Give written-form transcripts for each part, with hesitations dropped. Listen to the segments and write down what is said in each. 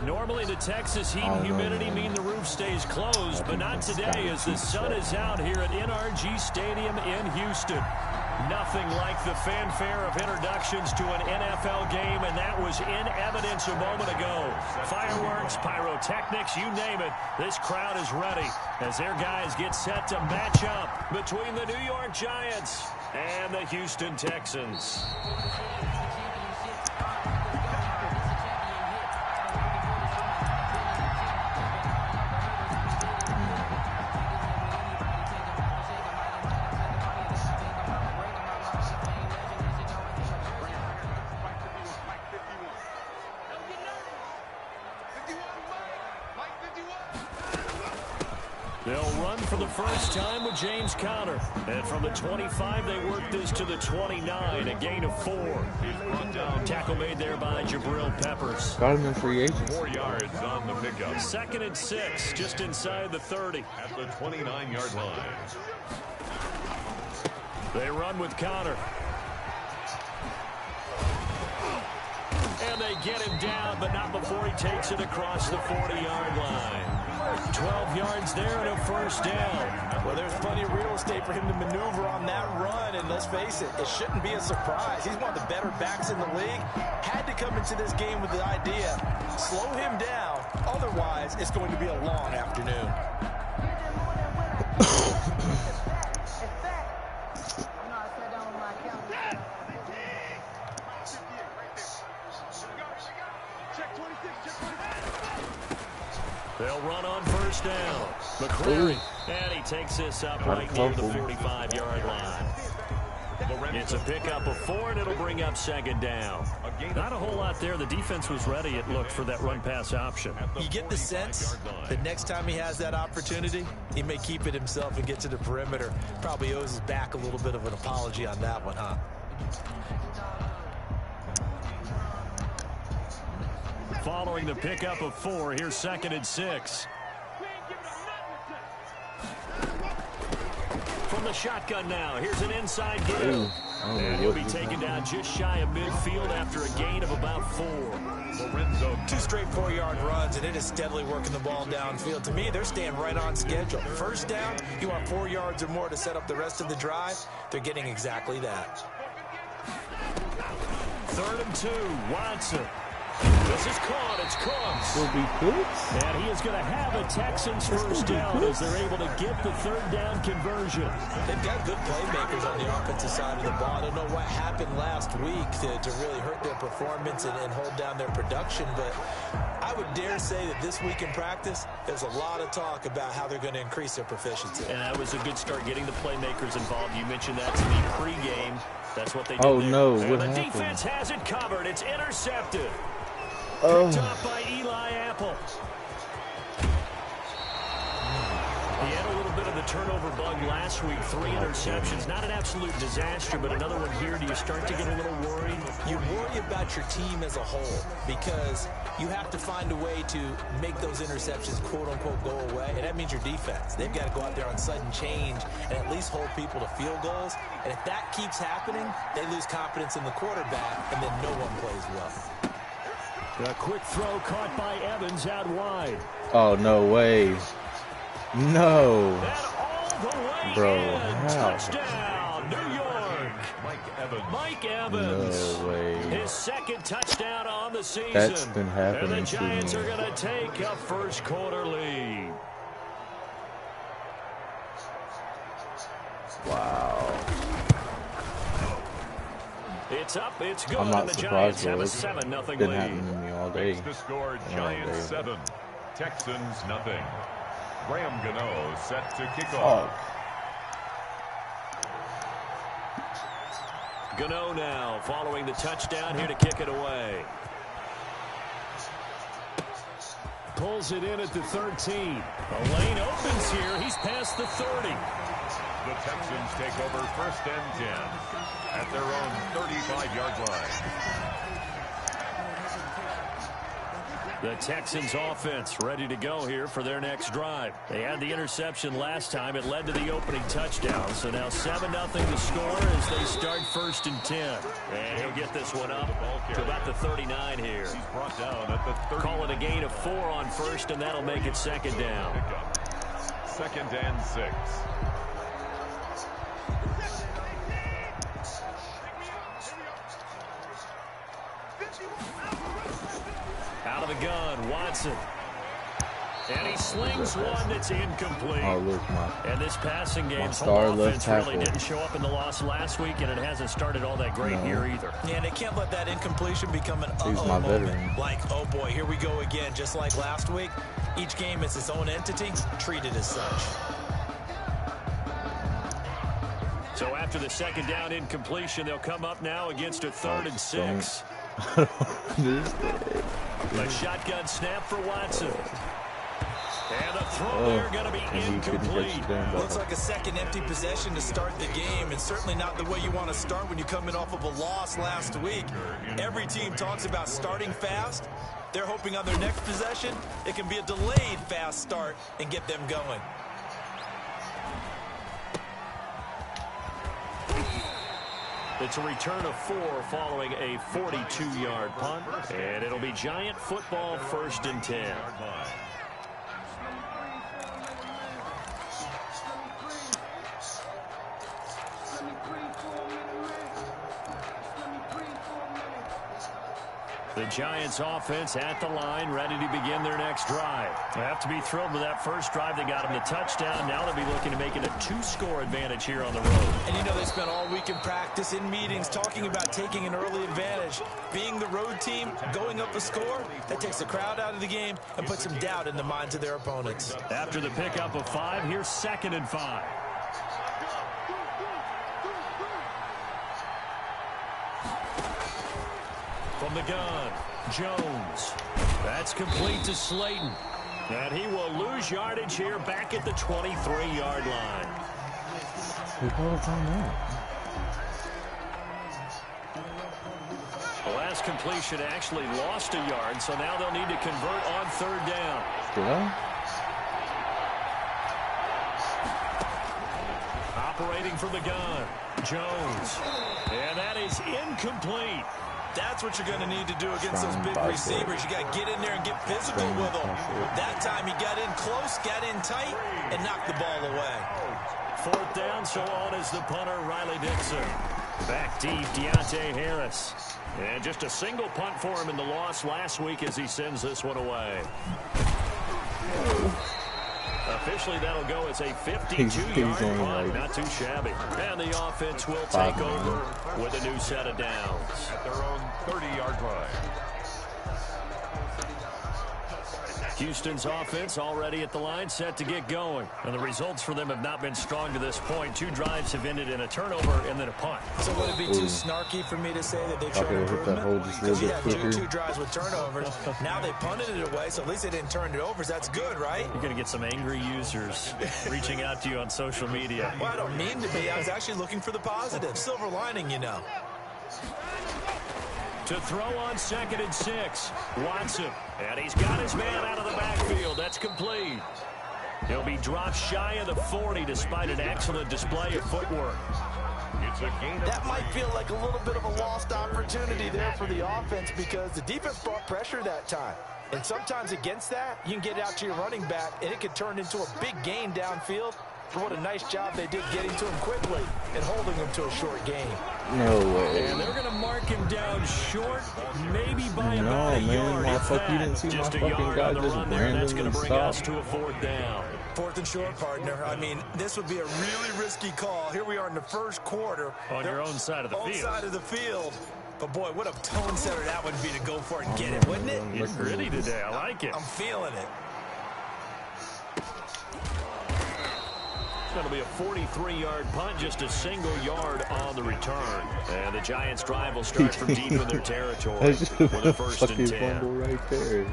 Normally the Texas heat and humidity mean the roof stays closed, but not today as the sun is out here at NRG Stadium in Houston. Nothing like the fanfare of introductions to an NFL game, and that was in evidence a moment ago. Fireworks, pyrotechnics, you name it. This crowd is ready as their guys get set to match up between the New York Giants and the Houston Texans. They'll run for the first time with James Conner. And from the 25, they work this to the 29, a gain of 4. Tackle made there by Jabril Peppers. Got him in free agent. 4 yards on the pickup. 2nd and 6, just inside the 30. At the 29-yard line. They run with Conner. And they get him down, but not before he takes it across the 40-yard line. 12 yards there and a first down. Well, there's plenty of real estate for him to maneuver on that run, and let's face it, it shouldn't be a surprise. He's one of the better backs in the league. Had to come into this game with the idea, slow him down, otherwise it's going to be a long afternoon. They'll run on first down. McCreary, and he takes this up right near the 45-yard line. It's a pickup of 4, and it'll bring up 2nd down. Not a whole lot there. The defense was ready, it looked, for that run-pass option. You get the sense that next time he has that opportunity, he may keep it himself and get to the perimeter. Probably owes his back a little bit of an apology on that one, huh? Following the pickup of 4, here's 2nd and 6. From the shotgun now, here's an inside give. And he'll be taken down just shy of midfield after a gain of about 4. Lorenzo, 2 straight 4-yard runs, and it is steadily working the ball downfield. To me, they're staying right on schedule. First down, you want 4 yards or more to set up the rest of the drive. They're getting exactly that. 3rd and 2, Watson. This is caught. It's Cooks. Will be Cooks. And he is going to have a Texans first down as they're able to get the 3rd down conversion. They've got good playmakers on the offensive side of the ball. I don't know what happened last week to really hurt their performance and hold down their production, but I would dare say that this week in practice, there's a lot of talk about how they're going to increase their proficiency. And that was a good start getting the playmakers involved. You mentioned that to me pregame. That's what they did. Oh, there. no. And what the happened? defense has it covered. It's intercepted. Picked up by Eli Apple. He had a little bit of the turnover bug last week. 3 interceptions. Not an absolute disaster, but another one here. Do you start to get a little worried? You worry about your team as a whole because you have to find a way to make those interceptions, quote-unquote, go away, and that means your defense. They've got to go out there on sudden change and at least hold people to field goals, and if that keeps happening, they lose confidence in the quarterback, and then no one plays well. A quick throw caught by Evans out wide. Oh, no way. No. And all the way Bro, in. how? Touchdown, New York. Mike Evans. No way. His 2nd touchdown on the season. That's been happening and the Giants to me. are going to take a first quarter lead. Wow. It's up, it's good, I'm not and the surprised, Giants bro. have a 7-0 Been lead. happening to me all day. The score, All Giants day. 7, Texans nothing. Graham Gano set to kick Oh. off. Gano now following the touchdown here to kick it away. Pulls it in at the 13. A lane opens here. He's past the 30. The Texans take over 1st and 10 at their own 35-yard line. The Texans offense ready to go here for their next drive. They had the interception last time. It led to the opening touchdown. So now 7-0 to score as they start 1st and 10. And he'll get this one up to about the 39 here. He's brought down at the 30. Call it a gain of 4 on 1st, and that'll make it 2nd down. 2nd and 6. Out of the gun, Watson. And he slings one that's incomplete. Oh, look, and this passing game's star whole left offense tackle really didn't show up in the loss last week, and it hasn't started all that great here either. Yeah, and they can't let that incompletion become an He's my veteran. Like, oh boy, here we go again. Just like last week, each game is its own entity, treated as such. So after the 2nd down incompletion, they'll come up now against a 3rd and 6. A shotgun snap for Watson. And the throw there going to be incomplete. Looks like a second empty possession to start the game, and certainly not the way you want to start when you're coming off of a loss last week. Every team talks about starting fast. They're hoping on their next possession, it can be a delayed fast start and get them going. It's a return of 4 following a 42-yard punt, and it'll be Giant football 1st and 10. The Giants offense at the line, ready to begin their next drive. They have to be thrilled with that first drive. They got them the touchdown. Now they'll be looking to make it a 2-score advantage here on the road. And you know they spent all week in practice, in meetings, talking about taking an early advantage. Being the road team, going up a score, that takes the crowd out of the game and puts some doubt in the minds of their opponents. After the pickup of 5, here's 2nd and 5. From the gun, Jones. That's complete to Slayton. And he will lose yardage here back at the 23-yard line. The last completion actually lost a yard, so now they'll need to convert on 3rd down. Operating from the gun, Jones. And that is incomplete. That's what you're going to need to do against those big receivers. You got to get in there and get physical with them. That time he got in close, got in tight, and knocked the ball away. 4th down, so on is the punter, Riley Dixon. Back deep, Deontay Harris. And just a single punt for him in the loss last week as he sends this one away. Officially, that'll go as a 52-yard punt. Not too shabby. And the offense will take over with a new set of downs. At their own 30-yard line. Houston's offense already at the line, set to get going. And the results for them have not been strong to this point. 2 drives have ended in a turnover and then a punt. So would it be too snarky for me to say that they've shown improvement? Because you had 2 drives with turnovers. Now they punted it away, so at least they didn't turn it over. So that's good, right? You're going to get some angry users reaching out to you on social media. Well, I don't mean to be. I was actually looking for the positive. Silver lining, you know. To throw on 2nd and 6, Watson. And he's got his man out of the backfield. That's complete. He'll be dropped shy of the 40 despite an excellent display of footwork. It's a gain. That might feel like a little bit of a lost opportunity there for the offense because the defense brought pressure that time. And sometimes against that, you can get out to your running back, and it can turn into a big gain downfield. For what a nice job they did getting to him quickly and holding him to a short gain. No way. And they're going to mark him down short, maybe by about a yard. You didn't see just my a yard guy on the just run there, and that's going to bring stop. us to a 4th down. 4th and short, partner. I mean, this would be a really risky call. Here we are in the first quarter. On your own side of the field. Side of the field. But, boy, what a tone setter that would be to go for it and get it, wouldn't it? You're gritty today. I like it. I'm feeling it. It's going to be a 43-yard punt, just a single yard on the return. And the Giants' drive will start from deep in their territory with a 1st and 10. Right there.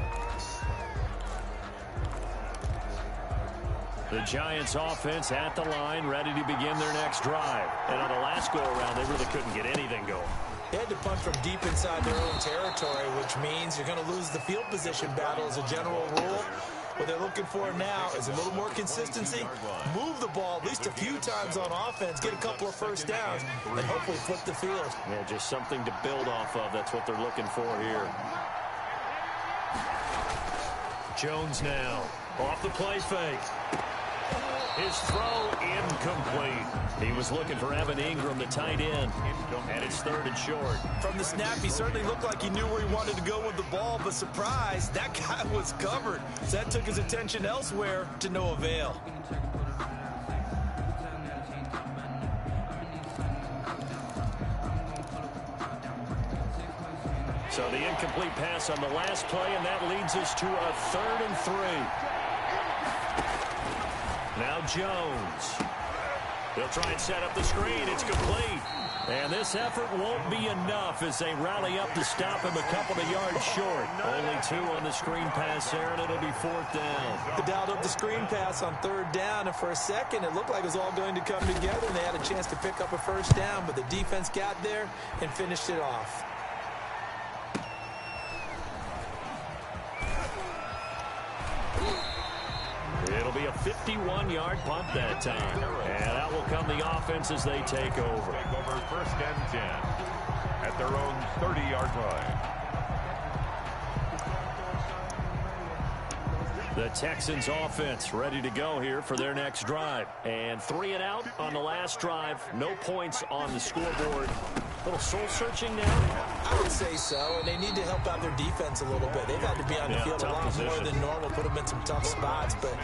The Giants' offense at the line, ready to begin their next drive. And on the last go-around, they really couldn't get anything going. They had to punt from deep inside their own territory, which means you're going to lose the field position battle as a general rule. What they're looking for now is a little more consistency, move the ball at least a few times on offense, get a couple of first downs, and hopefully flip the field. Yeah, just something to build off of. That's what they're looking for here. Jones now, off the play fake. His throw incomplete. He was looking for Evan Ingram, the tight end, and it's 3rd and short. From the snap, he certainly looked like he knew where he wanted to go with the ball, but surprise, that guy was covered. So that took his attention elsewhere to no avail. So the incomplete pass on the last play, and that leads us to a 3rd and 3. Now Jones. He'll try and set up the screen. It's complete. And this effort won't be enough as they rally up to stop him a couple of yards short. Only 2 on the screen pass there, and it'll be 4th down. They dialed up the screen pass on 3rd down, and for a second it looked like it was all going to come together, and they had a chance to pick up a first down, but the defense got there and finished it off. It'll be a 51-yard punt that time. And out will come the offense as they take over. Take over 1st and 10 at their own 30-yard line. The Texans offense ready to go here for their next drive. And 3 and out on the last drive. No points on the scoreboard. A little soul-searching now? I would say so, and they need to help out their defense a little bit. They've had to be on the field a lot more than normal, put them in some tough spots. But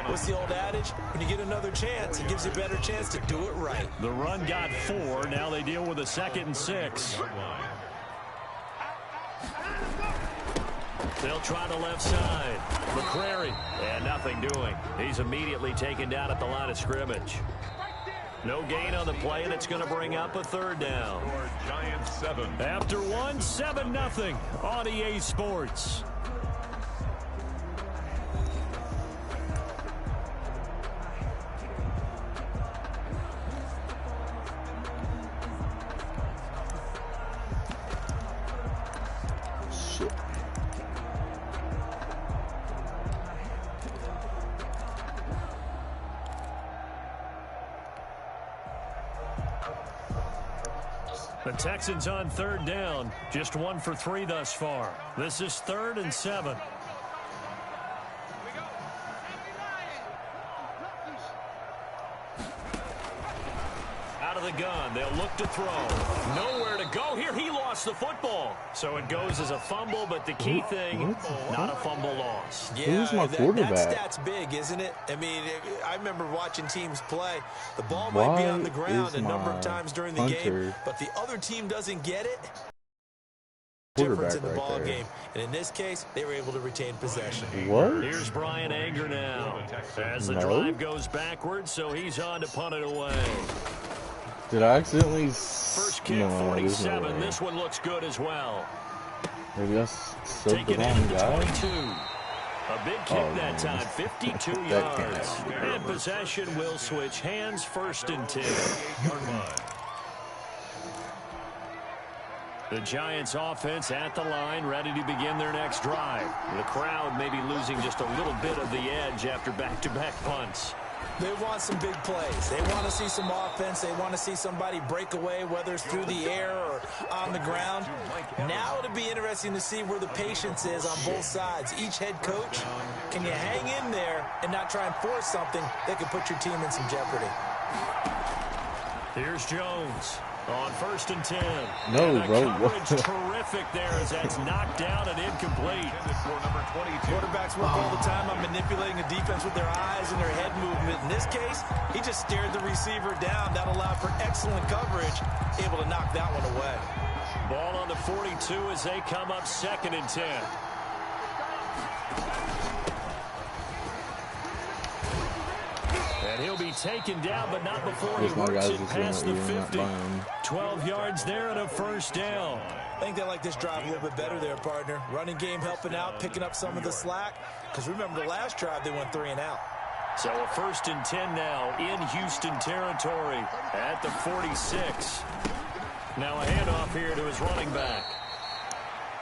what's the old adage? When you get another chance, it gives you a better chance to do it right. The run got 4. Now they deal with a 2nd and 6. They'll try the left side. McCrary, and nothing doing. He's immediately taken down at the line of scrimmage. No gain on the play, and it's going to bring up a 3rd down. Giants 7. After 1, 7-0 on EA Sports. The Texans on 3rd down. Just 1 for 3 thus far. This is 3rd and 7. Out of the gun. They'll look to throw. Nowhere to go here. He lost the football. So it goes as a fumble, but the key thing, not a fumble loss. Yeah, who's my quarterback? That stat's big, isn't it? I mean, I remember watching teams play. The ball might be on the ground a number of times during the game, but the other team doesn't get it. Difference in the ball game. And in this case, they were able to retain possession. What? Here's Brian Anger now. As the drive goes backwards, so he's on to punt it away. Did I accidentally... First kick, 47. This one looks good as well. Maybe that's so Taking the it wrong at the guy. 22. A big kick that time, 52 yards. And possession will switch hands, 1st and 10. The Giants offense at the line, ready to begin their next drive. The crowd may be losing just a little bit of the edge after back-to-back punts. They want some big plays. They want to see some offense. They want to see somebody break away, whether it's through the air or on the ground. Now it'll be interesting to see where the patience is on both sides. Each head coach, can you hang in there and not try and force something that could put your team in some jeopardy? Here's Jones on 1st and 10. No, and bro. Coverage terrific there as that's knocked down and incomplete. Quarterbacks work all the time on manipulating the defense with their eyes and their head movement. In this case, he just stared the receiver down. That allowed for excellent coverage, able to knock that one away. Ball on the 42 as they come up 2nd and 10. And he'll be taken down, but not before he works it past the 50. 12 yards there and a 1st down. I think they like this drive a little bit better there, partner. Running game helping out, picking up some of the slack. Because remember, the last drive, they went 3 and out. So a 1st and 10 now in Houston territory at the 46. Now a handoff here to his running back.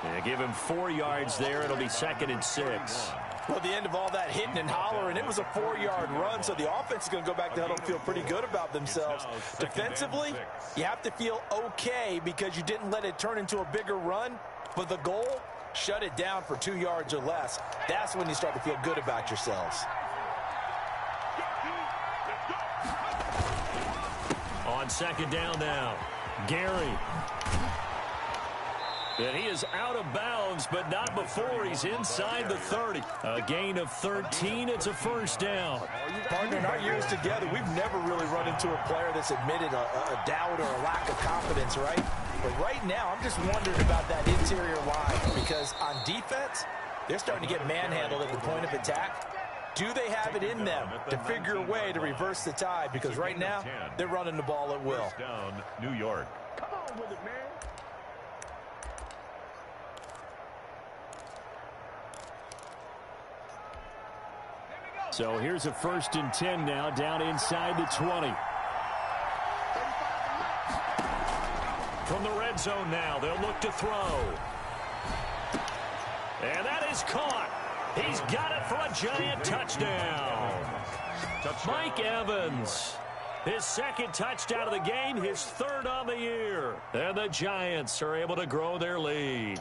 Yeah, give him 4 yards there. It'll be 2nd and 6. Well, the end of all that hitting and hollering, it was a 4-yard run, so the offense is going to go back to huddle and feel pretty good about themselves. Defensively, you have to feel okay because you didn't let it turn into a bigger run, but the goal, shut it down for 2 yards or less. That's when you start to feel good about yourselves. On 2nd down now, Gary. And he is out of bounds, but not before he's inside the 30. A gain of 13. It's a 1st down. Partner, in our years together, we've never really run into a player that's admitted a doubt or a lack of confidence, right? But right now, I'm just wondering about that interior line because on defense, they're starting to get manhandled at the point of attack. Do they have it in them to figure a way to reverse the tide? Because right now, they're running the ball at will. Down, New York. Come on with it, man. So here's a 1st and 10 now, down inside the 20. From the red zone now, they'll look to throw. And that is caught. He's got it for a giant touchdown. Mike Evans, his 2nd touchdown of the game, his 3rd on the year. And the Giants are able to grow their lead.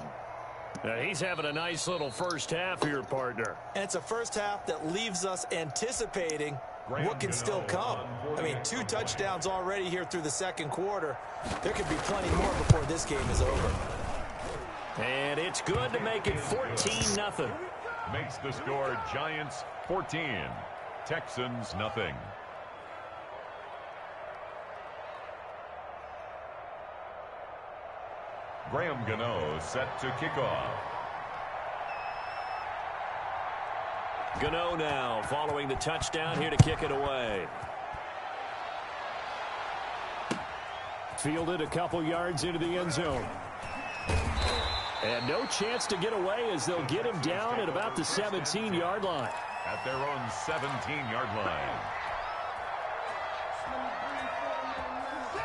Now he's having a nice little first half here, partner. And it's a first half that leaves us anticipating what can still come. I mean, 2 touchdowns already here through the 2nd quarter. There could be plenty more before this game is over. And it's good to make it 14-0. Makes the score Giants 14, Texans nothing. Graham Gano set to kick off. Gano now following the touchdown here to kick it away. Fielded a couple yards into the end zone. And no chance to get away as they'll get him down at about the 17-yard line. At their own 17-yard line.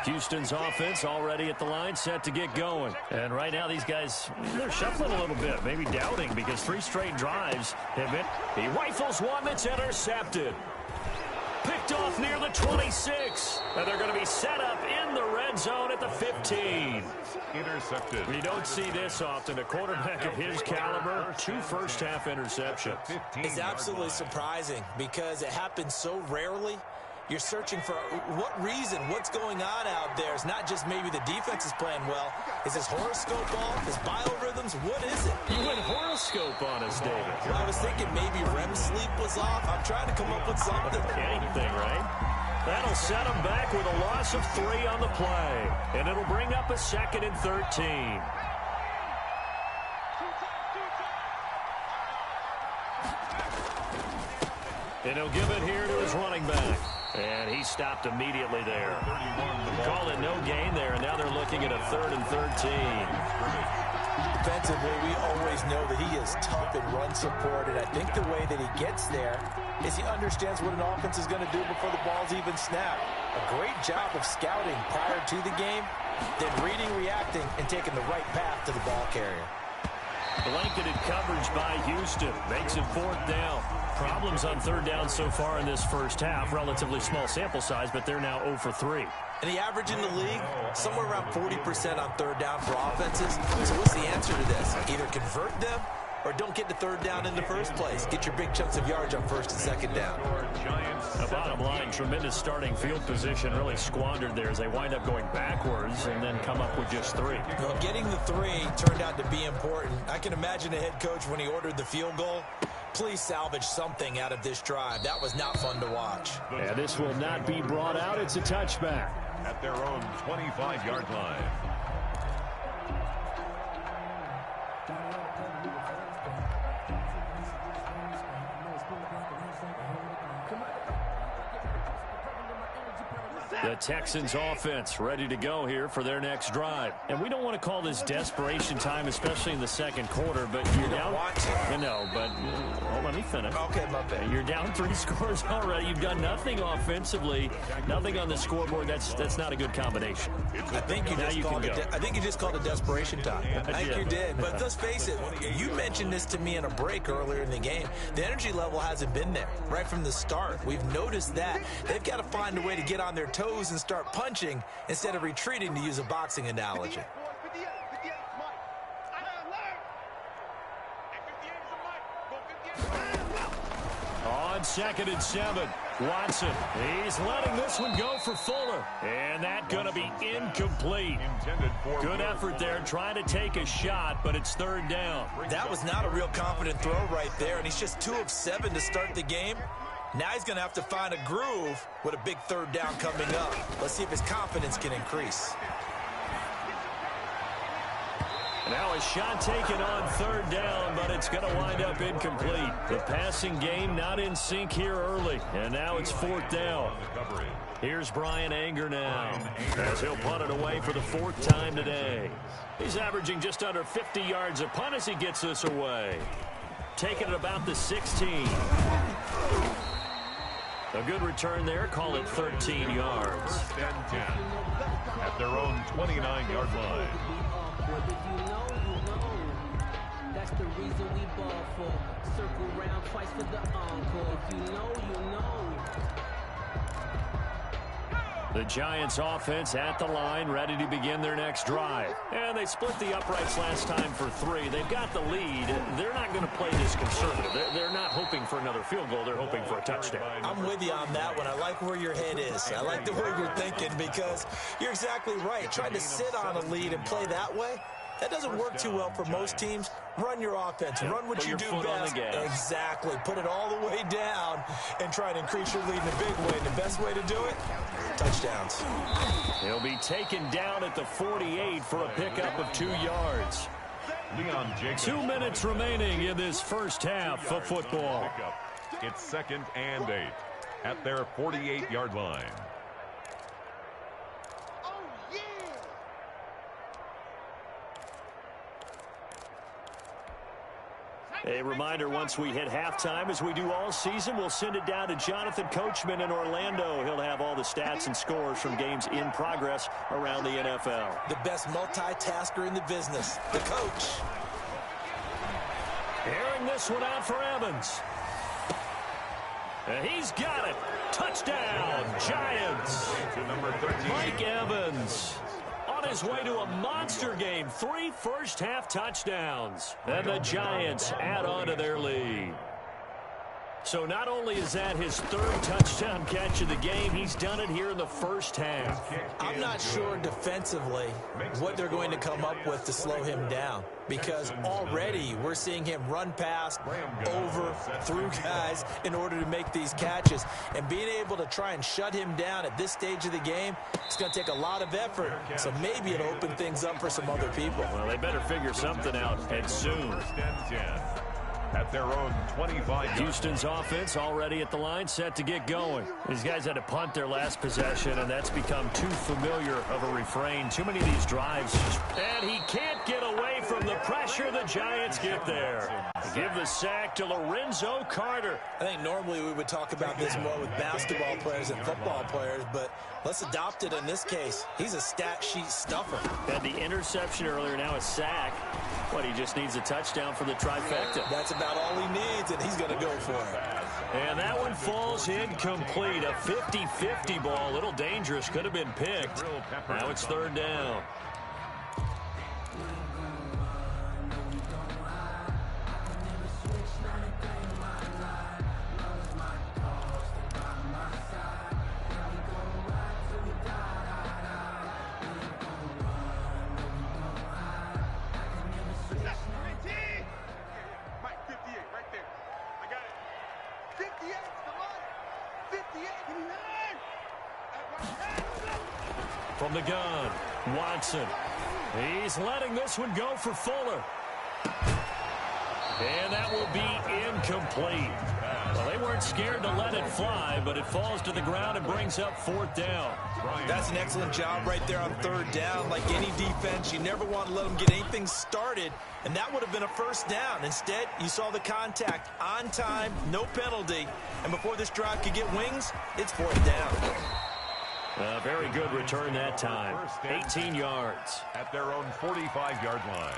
Houston's offense already at the line, set to get going. And right now these guys, they're shuffling a little bit, maybe doubting because 3 straight drives have been. He rifles one that's intercepted. Picked off near the 26. And they're going to be set up in the red zone at the 15. Intercepted. We don't see this often. A quarterback of his caliber, 2 first-half interceptions. It's absolutely surprising because it happens so rarely. You're searching for what reason, what's going on out there. It's not just maybe the defense is playing well. Is his horoscope off? His biorhythms? What is it? You went horoscope on us, David. Well, I was thinking maybe REM sleep was off. I'm trying to come up with something. Anything, right? That'll set him back with a loss of 3 on the play. And it'll bring up a 2nd and 13. And he'll give it here to his running back. And he stopped immediately there. Call it no gain there, and now they're looking at a 3rd and 13. Defensively, we always know that he is tough in run support, and I think the way that he gets there is he understands what an offense is going to do before the ball's even snapped. A great job of scouting prior to the game, then reading, reacting, and taking the right path to the ball carrier. Blanketed coverage by Houston. Makes it 4th down. Problems on 3rd down so far in this first half. Relatively small sample size, but they're now 0 for 3. And the average in the league, somewhere around 40% on 3rd down for offenses. So what's the answer to this? Either convert them or don't get to 3rd down in the first place. Get your big chunks of yards on 1st and 2nd down. The bottom line, tremendous starting field position really squandered there as they wind up going backwards and then come up with just 3. Well, getting the 3 turned out to be important. I can imagine the head coach when he ordered the field goal. Please salvage something out of this drive. That was not fun to watch. And this will not be brought out. It's a touchback. At their own 25-yard line. The Texans offense ready to go here for their next drive. And we don't want to call this desperation time, especially in the 2nd quarter, but you're down. You know, but let me finish. Okay, my bad. You're down 3 scores already. You've done nothing offensively, nothing on the scoreboard. That's not a good combination. I think you just called a desperation time. I think you did. But let's face it, you mentioned this to me in a break earlier in the game. The energy level hasn't been there right from the start. We've noticed that. They've got to find a way to get on their toes and start punching instead of retreating, to use a boxing analogy. On 2nd and 7, Watson. He's letting this one go for Fuller. And that's going to be incomplete. Good effort there trying to take a shot, but it's 3rd down. That was not a real confident throw right there, and he's just 2 of 7 to start the game. Now he's going to have to find a groove with a big 3rd down coming up. Let's see if his confidence can increase. Now a shot taken on 3rd down, but it's going to wind up incomplete. The passing game not in sync here early, and now it's 4th down. Here's Brian Anger now, as he'll punt it away for the 4th time today. He's averaging just under 50 yards a punt as he gets this away. Taking it about the 16. A good return there, call it 13 yards. 1st and 10 at their own 29-yard line. If you know, that's the reason we ball for. Circle round twice for the encore. If you know, you know. The Giants offense at the line, ready to begin their next drive. And they split the uprights last time for 3. They've got the lead. They're not going to play this conservative. They're not hoping for another field goal. They're hoping for a touchdown. I'm with you on that one. I like where your head is. I like the way you're thinking, because you're exactly right. Trying to sit on a lead and play that way, that doesn't work too well for most teams. Run your offense. Run what you do best. Exactly. Put it all the way down and try and increase your lead in a big way. And the best way to do it, touchdowns. He'll be taken down at the 48 for a pickup of 2 yards. 2 minutes remaining in this first half of football. It's 2nd and 8 at their 48-yard line. A reminder, once we hit halftime, as we do all season, we'll send it down to Jonathan Coachman in Orlando. He'll have all the stats and scores from games in progress around the NFL. The best multitasker in the business, the coach. Airing this one out for Evans. And he's got it. Touchdown, Giants. Mike Evans on his way to a monster game. 3 first-half touchdowns. And the Giants add on to their lead. So not only is that his 3rd touchdown catch of the game, he's done it here in the first half. I'm not sure defensively what they're going to come up with to slow him down, because already we're seeing him run past, over, through guys in order to make these catches. And being able to try and shut him down at this stage of the game, it's going to take a lot of effort. So maybe it'll open things up for some other people. Well, they better figure something out, and soon. At their own 25. Houston's offense already at the line, set to get going. These guys had to punt their last possession, and that's become too familiar of a refrain. Too many of these drives. And he can't get away from the pressure. The Giants get there. Give the sack to Lorenzo Carter. I think normally we would talk about this more with basketball players and football players, but let's adopt it in this case. He's a stat sheet stuffer. Had the interception earlier, now a sack. What, he just needs a touchdown for the trifecta. That's about all he needs, and he's going to go for it. And that one falls incomplete. A 50-50 ball. A little dangerous. Could have been picked. Now it's 3rd down. From the gun, Watson. He's letting this one go for Fuller. And that will be incomplete. Well, they weren't scared to let it fly, but it falls to the ground and brings up 4th down. That's an excellent job right there on 3rd down. Like any defense, you never want to let them get anything started, and that would have been a 1st down. Instead, you saw the contact on time, no penalty, and before this drive could get wings, it's 4th down. A very good return that time. 18 yards. At their own 45-yard line.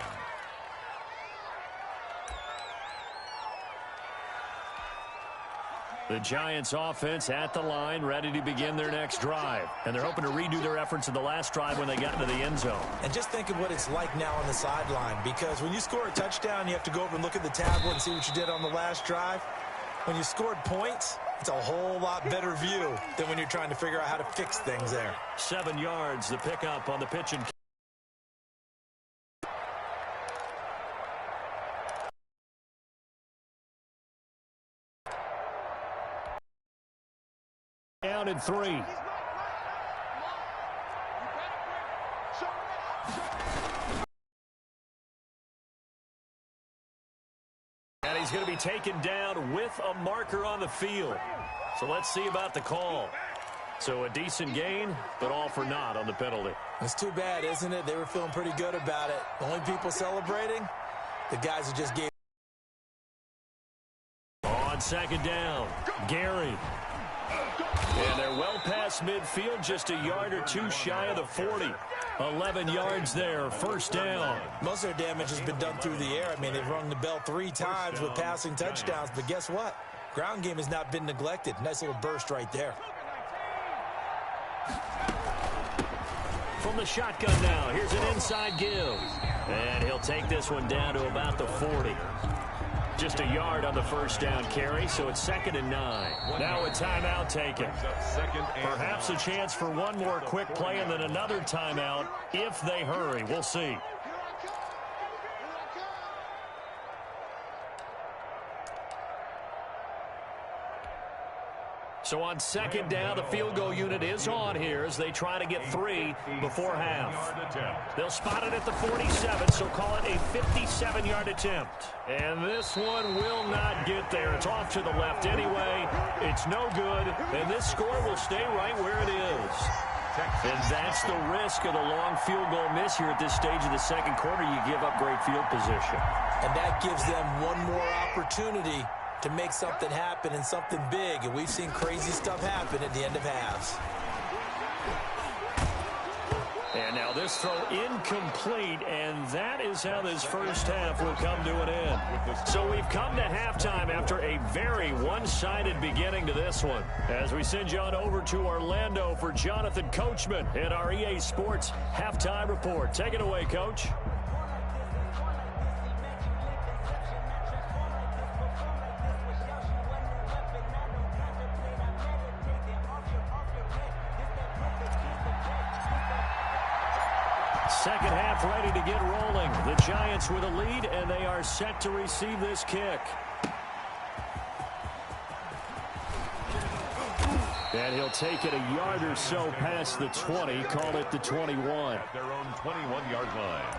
The Giants offense at the line, ready to begin their next drive. And they're hoping to redo their efforts in the last drive when they got into the end zone. And just think of what it's like now on the sideline, because when you score a touchdown, you have to go over and look at the tablet and see what you did on the last drive. When you scored points, it's a whole lot better view than when you're trying to figure out how to fix things there. 7 yards, the pickup on the pitch and down in 3. And he's going to be taken down with a marker on the field. So let's see about the call. So a decent gain, but all for naught on the penalty. It's too bad, isn't it? They were feeling pretty good about it. The only people celebrating, the guys who just gave. On second down, Gary. And they're well past midfield, just a yard or two shy of the 40. 11 yards there, first down. Most of their damage has been done through the air. I mean, they've rung the bell 3 times with passing touchdowns, but guess what? Ground game has not been neglected. Nice little burst right there. From the shotgun now, here's an inside give. And he'll take this one down to about the 40. Just a yard on the first down carry, so it's 2nd and 9. Now a timeout taken. Perhaps a chance for one more quick play and then another timeout if they hurry. We'll see. So on second down, the field goal unit is on here as they try to get 3 before half. They'll spot it at the 47, so call it a 57-yard attempt. And this one will not get there. It's off to the left anyway. It's no good, and this score will stay right where it is. And that's the risk of the long field goal miss here at this stage of the second quarter. You give up great field position. And that gives them one more opportunity to make something happen and something big. And we've seen crazy stuff happen at the end of halves. And now this throw incomplete, and that is how this first half will come to an end. So we've come to halftime after a very one-sided beginning to this one. As we send you on over to Orlando for Jonathan Coachman in our EA Sports Halftime Report. Take it away, Coach. Second half ready to get rolling. The Giants with a lead, and they are set to receive this kick. And he'll take it a yard or so past the 20, call it the 21. At their own 21-yard line.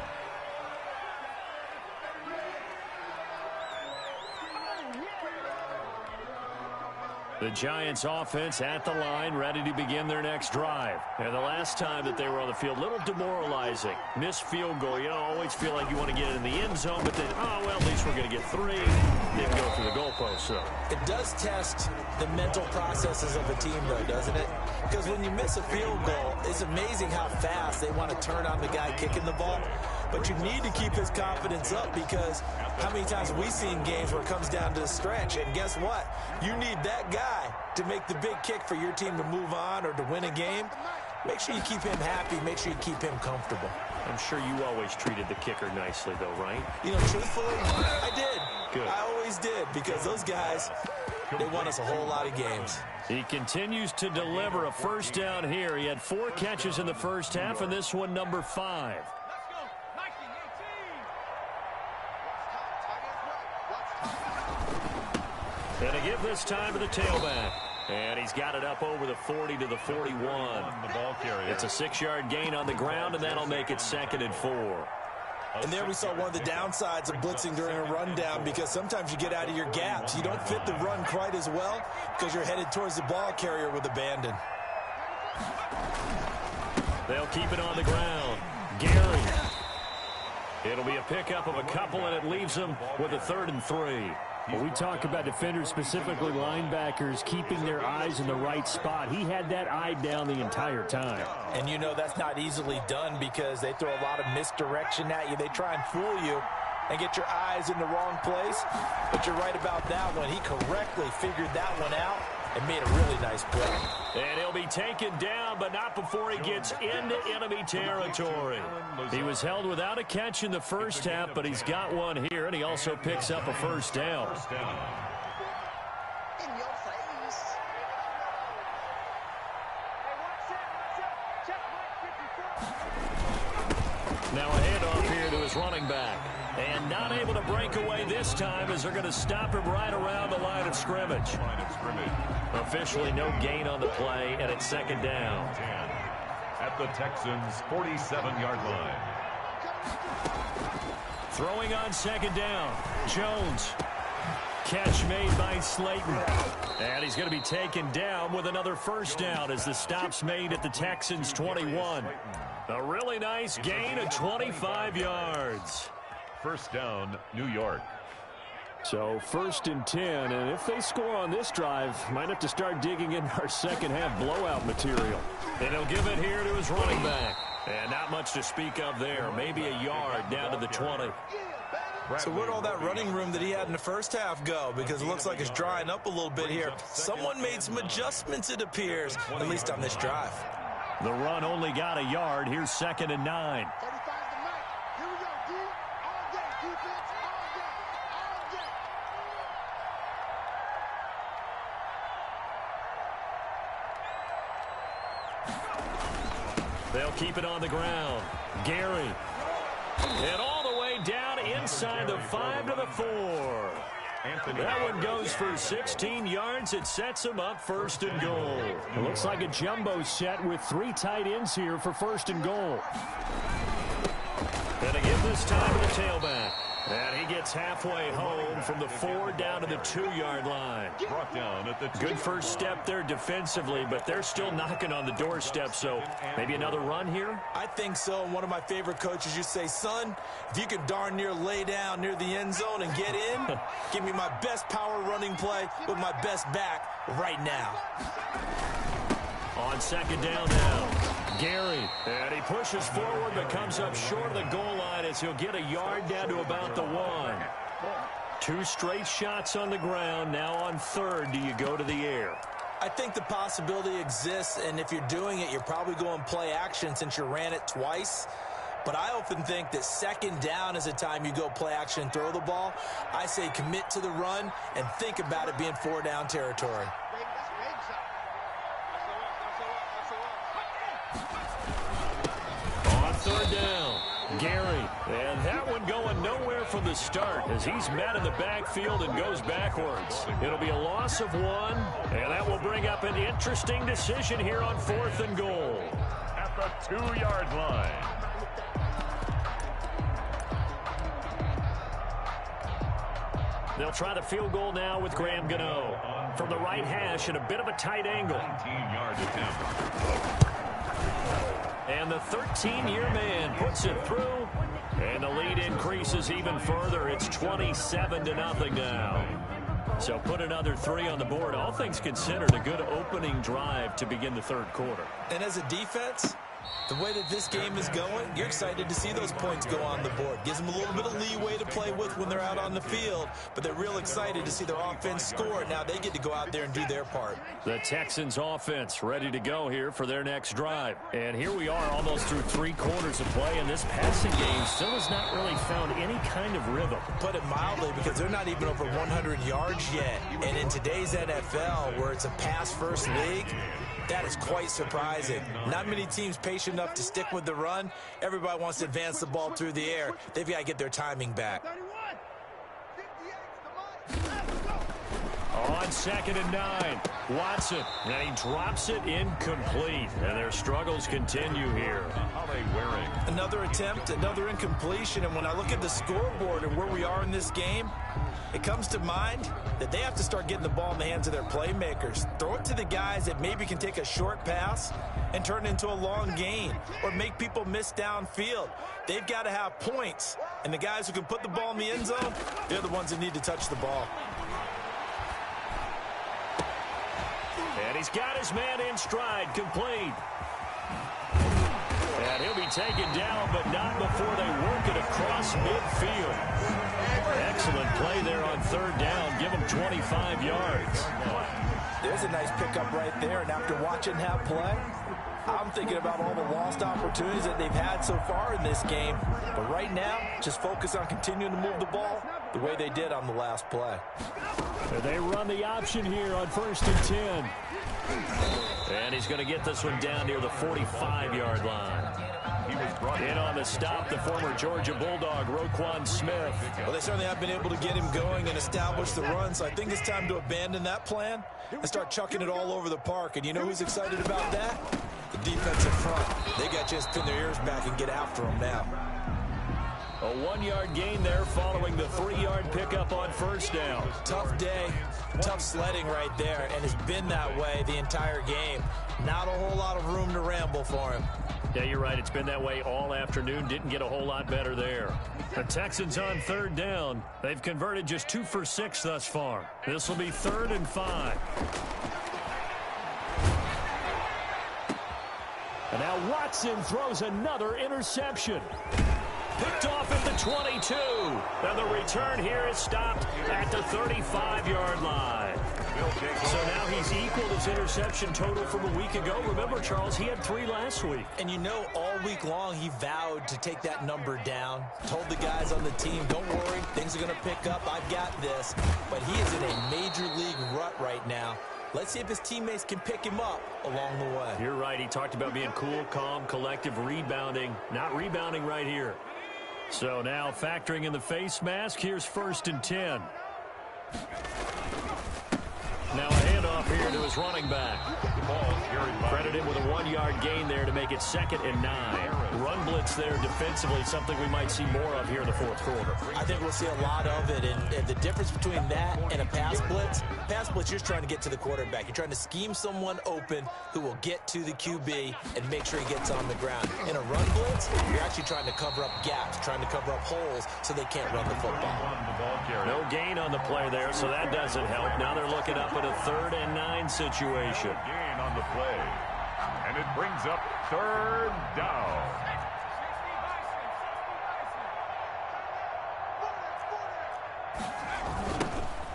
The Giants offense at the line, ready to begin their next drive. And the last time that they were on the field, a little demoralizing. Missed field goal. You know, always feel like you want to get it in the end zone, but then, oh, well, at least we're going to get 3. Didn't go through the goalpost, so. It does test the mental processes of a team, though, doesn't it? Because when you miss a field goal, it's amazing how fast they want to turn on the guy kicking the ball. But you need to keep his confidence up, because how many times have we seen games where it comes down to the stretch? And guess what? You need that guy to make the big kick for your team to move on or to win a game. Make sure you keep him happy. Make sure you keep him comfortable. I'm sure you always treated the kicker nicely, though, right? You know, truthfully, I did. Good. I always did, because those guys, they won us a whole lot of games. He continues to deliver a first down here. He had 4 catches in the first half, and this one number 5. And to give this time to the tailback. And he's got it up over the 40 to the 41. The ball carrier. It's a 6-yard gain on the ground, and that'll make it 2nd and 4. And there we saw one of the downsides of blitzing during a rundown, because sometimes you get out of your gaps. You don't fit the run quite as well because you're headed towards the ball carrier with abandon. They'll keep it on the ground. Gary. It'll be a pickup of a couple, and it leaves them with a 3rd and 3. Well, we talk about defenders, specifically linebackers, keeping their eyes in the right spot. He had that eye down the entire time. And you know that's not easily done because they throw a lot of misdirection at you. They try and fool you and get your eyes in the wrong place. But you're right about that one. He correctly figured that one out and made a really nice play. And he'll be taken down, but not before he gets into enemy territory. He was held without a catch in the first half, but he's got one here, and he also picks up a first down. Now a handoff here to his running back. And not able to break away this time as they're going to stop him right around the line of scrimmage. Officially no gain on the play, and it's second down. At the Texans' 47-yard line. Throwing on second down. Jones. Catch made by Slayton. And he's going to be taken down with another first down as the stop's made at the Texans' 21. A really nice gain of 25 yards. First down, New York. So first and 10, and if they score on this drive, might have to start digging in our second half blowout material. And he'll give it here to his running back. And not much to speak of there. Maybe a yard down to the 20. So where'd all that running room that he had in the first half go? Because it looks like it's drying up a little bit here. Someone made some adjustments, it appears, at least on this drive. The run only got a yard. Here's second and 9. They'll keep it on the ground. Gary. And all the way down inside the 5 to the 4. That one goes for 16 yards. It sets him up first and goal. It looks like a jumbo set with 3 tight ends here for first and goal. And again this time to the tailback. And he gets halfway home from the 4 down to the 2-yard line. Brought down at the 2. Good first step there defensively, but they're still knocking on the doorstep, so maybe another run here? I think so. And one of my favorite coaches used to say, son, if you can darn near lay down near the end zone and get in, give me my best power running play with my best back right now. On second down now. Gary, and he pushes forward but comes up short of the goal line as he'll get a yard down to about the 1. 2 straight shots on the ground. Now on third, do you go to the air? I think the possibility exists, and if you're doing it, you're probably going play action since you ran it twice. But I often think that second down is a time you go play action and throw the ball. I say commit to the run and think about it being 4 down territory. Third down, Gary, and that one going nowhere from the start as he's met in the backfield and goes backwards. It'll be a loss of 1, and that will bring up an interesting decision here on 4th and goal. At the 2-yard line. They'll try the field goal now with Graham Gano from the right hash at a bit of a tight angle. 19-yard attempt. And the 13-year man puts it through, and the lead increases even further. It's 27-0 now. So put another 3 on the board. All things considered, a good opening drive to begin the third quarter. And as a defense, the way that this game is going, you're excited to see those points go on the board. Gives them a little bit of leeway to play with when they're out on the field, but they're real excited to see their offense score. Now they get to go out there and do their part. The Texans offense ready to go here for their next drive. And here we are almost through 3 quarters of play, and this passing game still has not really found any kind of rhythm. Put it mildly, because they're not even over 100 yards yet. And in today's NFL, where it's a pass-first league, that is quite surprising. Not many teams patient enough to stick with the run. Everybody wants to advance the ball through the air. They've got to get their timing back. On second and 9, Watson, and he drops it incomplete. And their struggles continue here. Another attempt, another incompletion. And when I look at the scoreboard and where we are in this game, it comes to mind that they have to start getting the ball in the hands of their playmakers. Throw it to the guys that maybe can take a short pass and turn it into a long gain or make people miss downfield. They've got to have points. And the guys who can put the ball in the end zone, they're the ones that need to touch the ball. And he's got his man in stride, complete. And he'll be taken down, but not before they work it across midfield. Excellent play there on third down. Give him 25 yards. There's a nice pickup right there, and after watching that play, I'm thinking about all the lost opportunities that they've had so far in this game. But right now, just focus on continuing to move the ball the way they did on the last play. They run the option here on 1st and 10. And he's going to get this one down near the 45-yard line. He was brought in on the stop, the former Georgia Bulldog, Roquan Smith. Well, they certainly have been able to get him going and establish the run, so I think it's time to abandon that plan and start chucking it all over the park. And you know who's excited about that? The defensive front. They got to just pin their ears back and get after him now. A 1-yard gain there following the 3-yard pickup on first down. Tough day, tough sledding right there, and it's been that way the entire game. Not a whole lot of room to ramble for him. Yeah, you're right. It's been that way all afternoon. Didn't get a whole lot better there. The Texans on third down. They've converted just 2 for 6 thus far. This will be 3rd and 5. And now Watson throws another interception. Picked off at the 22. And the return here is stopped at the 35-yard line. So now he's equaled his interception total from a week ago. Remember, Charles, he had 3 last week. And you know, all week long he vowed to take that number down. Told the guys on the team, don't worry, things are going to pick up. I've got this. But he is in a major league rut right now. Let's see if his teammates can pick him up along the way. You're right. He talked about being cool, calm, collective, rebounding. Not rebounding right here. So now factoring in the face mask, here's 1st and 10. Now a handoff here to his running back. Credit him with a 1-yard gain there to make it 2nd and 9. Run blitz there defensively, something we might see more of here in the 4th quarter. I think we'll see a lot of it, and the difference between that and a pass blitz, you're trying to get to the quarterback. You're trying to scheme someone open who will get to the QB and make sure he gets on the ground. In a run blitz, you're actually trying to cover up gaps, trying to cover up holes so they can't run the football. No gain on the play there, so that doesn't help. Now they're looking up at a 3rd and 9 situation. Gain on the play. And it brings up 3rd down.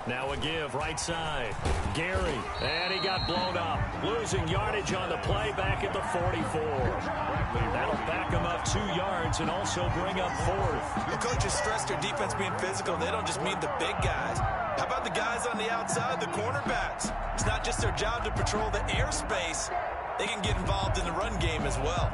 Now a give, right side. Gary, and he got blown up. Losing yardage on the play back at the 44. That'll back him up 2 yards and also bring up 4th. The coaches stress their defense being physical. They don't just mean the big guys. How about the guys on the outside, the cornerbacks? It's not just their job to patrol the airspace. They can get involved in the run game as well.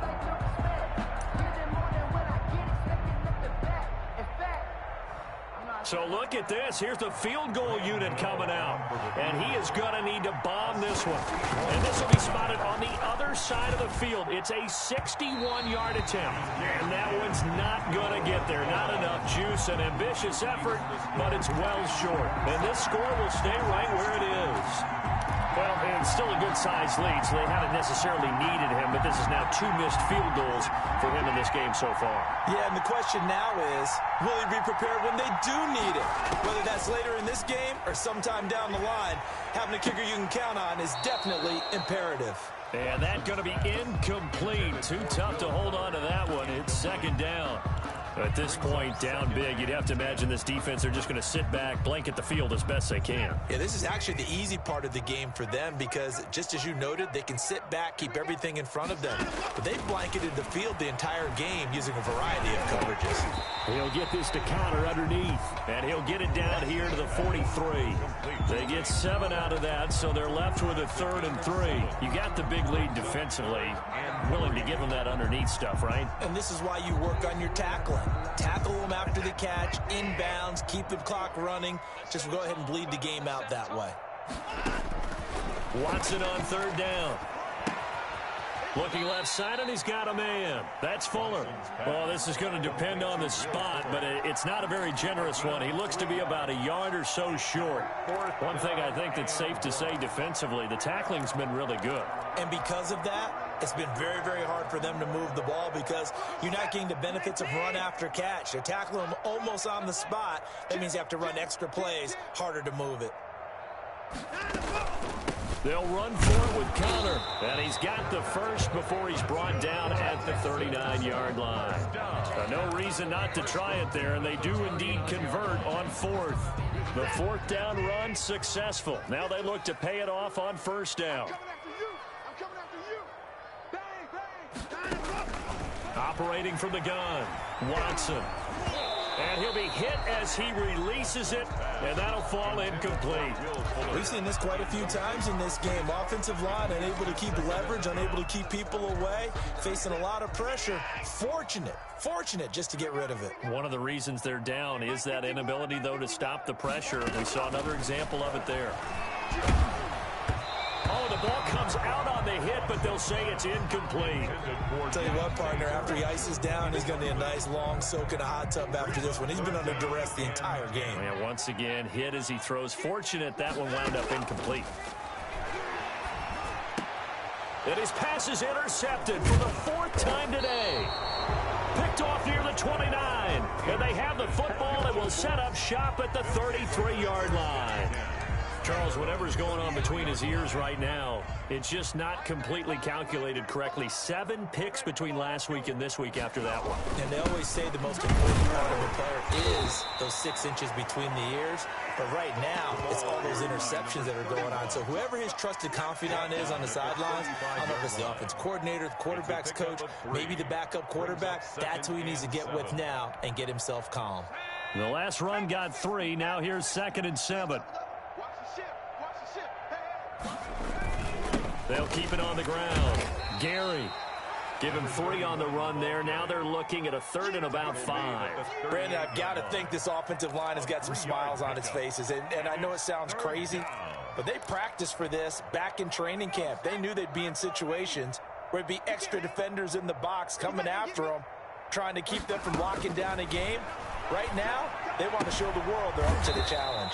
So look at this. Here's the field goal unit coming out. And he is going to need to bomb this one. And this will be spotted on the other side of the field. It's a 61-yard attempt. And that one's not going to get there. Not enough juice. An ambitious effort, but it's well short. And this score will stay right where it is. Well, it's still a good-sized lead, so they haven't necessarily needed him, but this is now 2 missed field goals for him in this game so far. Yeah, and the question now is, will he be prepared when they do need it? Whether that's later in this game or sometime down the line, having a kicker you can count on is definitely imperative. And that's going to be incomplete. Too tough to hold on to that one. It's 2nd down. At this point, down big, you'd have to imagine this defense are just going to sit back, blanket the field as best they can. Yeah, this is actually the easy part of the game for them because, just as you noted, they can sit back, keep everything in front of them. But they've blanketed the field the entire game using a variety of coverages. He'll get this to Connor underneath, and he'll get it down here to the 43. They get 7 out of that, so they're left with a 3rd and 3. You got the big lead defensively and willing to give them that underneath stuff, right? And this is why you work on your tackling. Tackle them after the catch, inbounds, keep the clock running. Just go ahead and bleed the game out that way. Watson on 3rd down. Looking left side, and he's got a man. That's Fuller. Well, this is going to depend on the spot, but it's not a very generous one. He looks to be about a yard or so short. One thing I think that's safe to say defensively, the tackling's been really good. And because of that, it's been very, very hard for them to move the ball because you're not getting the benefits of run after catch. They're tackling them almost on the spot. That means you have to run extra plays, harder to move it. They'll run for it with Connor. And he's got the first before he's brought down at the 39-yard line. No reason not to try it there, and they do indeed convert on fourth. The fourth down run successful. Now they look to pay it off on first down. Operating from the gun, Watson. And he'll be hit as he releases it, and that'll fall incomplete. We've seen this quite a few times in this game. Offensive line unable to keep leverage, unable to keep people away, facing a lot of pressure. Fortunate just to get rid of it. One of the reasons they're down is that inability, though, to stop the pressure. We saw another example of it there. Oh, the ball comes out on the hit, but they'll say it's incomplete. I'll tell you what, partner, after he ices down, he's going to need a nice long soak in a hot tub after this one. He's been under duress the entire game. And once again, hit as he throws. Fortunate that one wound up incomplete. And his pass is intercepted for the fourth time today. Picked off near the 29. And they have the football and will set up shop at the 33-yard line. Charles, whatever's going on between his ears right now, it's just not completely calculated correctly. 7 picks between last week and this week after that one. And they always say the most important part of a player is those 6 inches between the ears. But right now, it's all those interceptions that are going on. So whoever his trusted confidant is on the sidelines, I don't know if it's the offense coordinator, the quarterback's coach, maybe the backup quarterback, that's who he needs to get with now and get himself calm. The last run got 3. Now here's 2nd and 7. They'll keep it on the ground. Gary, give him 3 on the run there. Now they're looking at a 3rd and about 5. Brandon, I've got to think this offensive line has got some smiles on its faces. And I know it sounds crazy, but they practiced for this back in training camp. They knew they'd be in situations where it'd be extra defenders in the box coming after them, trying to keep them from locking down a game. Right now, they want to show the world they're up to the challenge.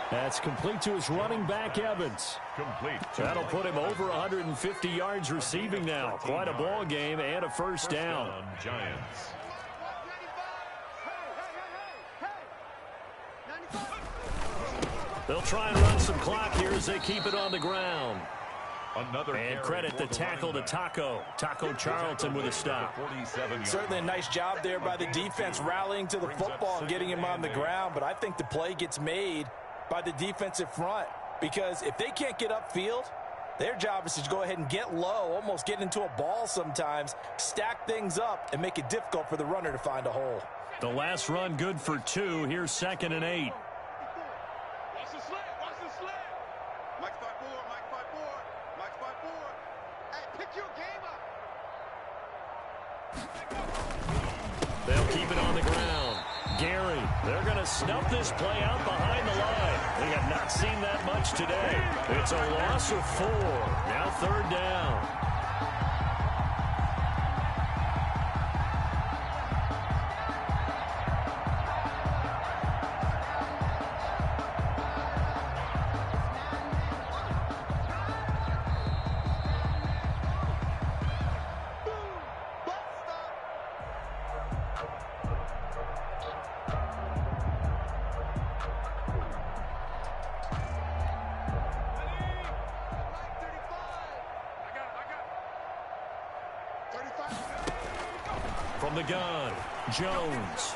That's complete to his running back, Evans. Complete. That'll put him over 150 yards receiving now. Quite a ball game and a first down. Giants. They'll try and run some clock here as they keep it on the ground. Another and credit the tackle to Taco Charlton with a stop. Certainly a nice job there by the defense rallying to the football and getting him on the ground. But I think the play gets made by the defensive front, because if they can't get upfield, their job is to go ahead and get low, almost get into a ball sometimes, stack things up, and make it difficult for the runner to find a hole. The last run good for 2. Here's 2nd and 8. Watch the slant. Mike's 5-4. Hey, pick your game up. They'll keep it on the ground. Gary, they're going to snuff this play out behind the line. We have not seen that much today. It's a loss of 4. Now 3rd down. From the gun, Jones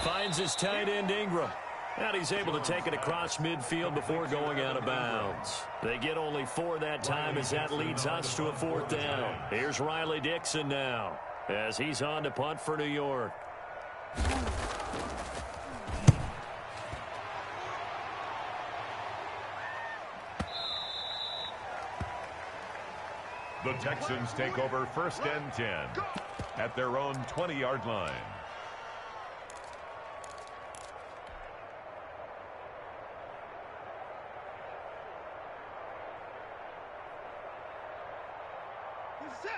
finds his tight end Ingram. And he's able to take it across midfield before going out of bounds. They get only 4 that time as that leads us to a 4th down. Here's Riley Dixon now as he's on to punt for New York. The Texans take over 1st and 10 at their own 20-yard line.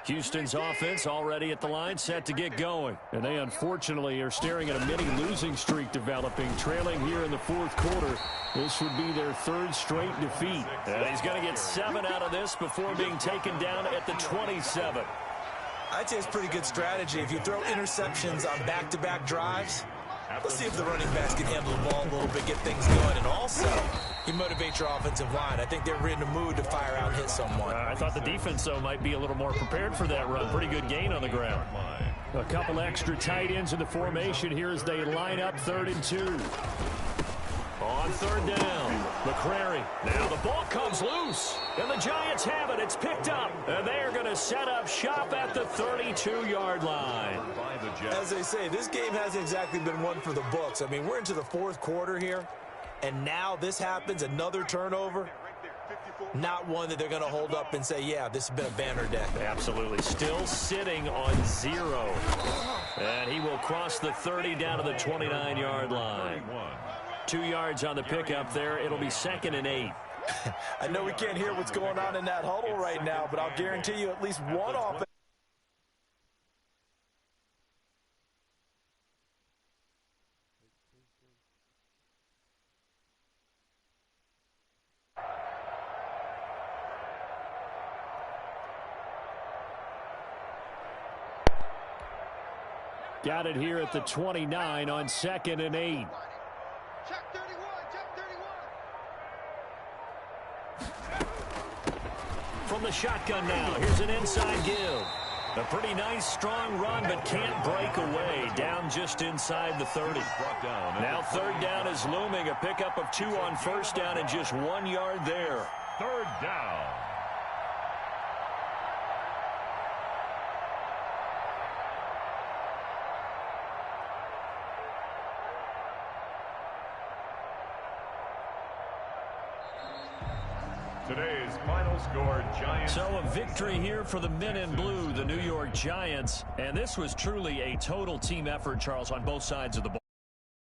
Houston's offense already at the line, set to get going. And they unfortunately are staring at a mini losing streak developing, trailing here in the 4th quarter. This would be their 3rd straight defeat. And he's going to get 7 out of this before being taken down at the 27. I'd say it's pretty good strategy. If you throw interceptions on back-to-back drives, let's see if the running backs can handle the ball a little bit, get things going. And also, You motivate your offensive line. I think they're in the mood to fire out and hit someone. I thought the defense, though, might be a little more prepared for that run. Pretty good gain on the ground. A couple extra tight ends in the formation here as they line up 3rd and 2. On 3rd down, McCrary. Now the ball comes loose, and the Giants have it. It's picked up, and they're going to set up shop at the 32-yard line. As they say, this game hasn't exactly been one for the books. I mean, we're into the 4th quarter here, and now this happens, another turnover. Not one that they're going to hold up and say, yeah, this has been a banner day. Absolutely. Still sitting on 0. And he will cross the 30 down to the 29-yard line. 2 yards on the pickup there. It'll be 2nd and 8. I know we can't hear what's going on in that huddle right now, but I'll guarantee you at least one offense. Got it here at the 29 on 2nd and 8. Check 31, check 31. From the shotgun now, here's an inside give. A pretty nice, strong run, but can't break away. Down just inside the 30. Now 3rd down is looming. A pickup of 2 on 1st down and just 1 yard there. 3rd down. Today's final score, Giants. So a victory here for the men in blue, the New York Giants. And this was truly a total team effort, Charles, on both sides of the ball.